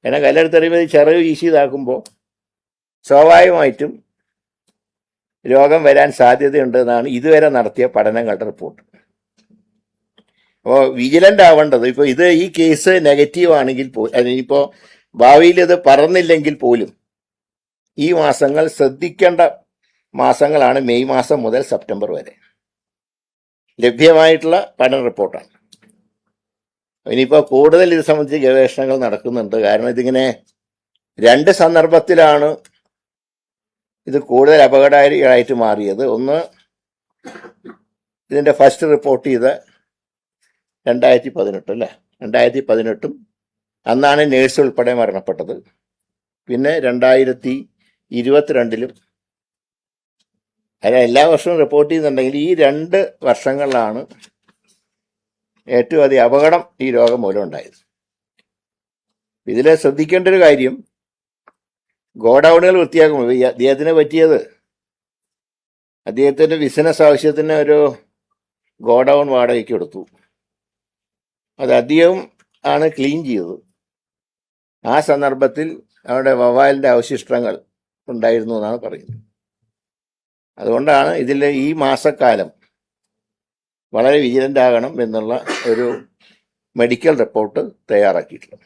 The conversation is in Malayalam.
കാരണം കല്ലെടുത്തെറിയുമ്പോൾ ചിറക് വീശി ഇതാക്കുമ്പോൾ സ്വാഭാവികമായിട്ടും രോഗം വരാൻ സാധ്യതയുണ്ടെന്നാണ് ഇതുവരെ നടത്തിയ പഠനങ്ങളുടെ റിപ്പോർട്ട്. അപ്പോൾ വിജിലൻ്റ് ആവേണ്ടത് ഇപ്പോൾ ഈ കേസ് നെഗറ്റീവ് ആണെങ്കിൽ ഇനിയിപ്പോൾ ഭാവിയിൽ ഇത് പറന്നില്ലെങ്കിൽ പോലും ഈ മാസങ്ങൾ ശ്രദ്ധിക്കേണ്ട മാസങ്ങളാണ്. മെയ് മാസം മുതൽ സെപ്റ്റംബർ വരെ ലഭ്യമായിട്ടുള്ള പഠന റിപ്പോർട്ടാണ്. ഇനിയിപ്പോൾ കൂടുതൽ ഇത് സംബന്ധിച്ച് ഗവേഷണങ്ങൾ നടക്കുന്നുണ്ട്. കാരണം ഇതിങ്ങനെ രണ്ട് സന്ദർഭത്തിലാണ് ഇത് കൂടുതൽ അപകടകാരിയായിട്ട് മാറിയത്. ഒന്ന്, ഇതിൻ്റെ ഫസ്റ്റ് റിപ്പോർട്ട് ചെയ്ത 2018 അല്ലേ, 2018 അന്നാണ് നേഴ്സ് ഉൾപ്പെടെ മരണപ്പെട്ടത്. പിന്നെ 2022 അതിന് എല്ലാ വർഷവും റിപ്പോർട്ട് ചെയ്യുന്നുണ്ടെങ്കിൽ ഈ 2 വർഷങ്ങളിലാണ് ഏറ്റവും അധികം അപകടം ഈ രോഗം മൂലം ഉണ്ടായത്. ഇതിൽ ശ്രദ്ധിക്കേണ്ട ഒരു കാര്യം, ഗോഡൌണുകൾ വൃത്തിയാക്കുമ്പോൾ അദ്ദേഹത്തിന് പറ്റിയത് അദ്ദേഹത്തിൻ്റെ ബിസിനസ് ആവശ്യത്തിന് ഒരു ഗോഡൌൺ വാടകയ്ക്ക് കൊടുത്തു. അത് അദ്ദേഹം ആണ് ക്ലീൻ ചെയ്തത്. ആ സന്ദർഭത്തിൽ അവിടെ വവ്വാലിൻ്റെ അവശിഷ്ടങ്ങൾ ഉണ്ടായിരുന്നു എന്നാണ് പറയുന്നത്. അതുകൊണ്ടാണ് ഇതിൽ ഈ മാസക്കാലം വളരെ വിജിലൻ്റ് ആകണം എന്നുള്ള ഒരു മെഡിക്കൽ റിപ്പോർട്ട് തയ്യാറാക്കിയിട്ടുള്ളത്.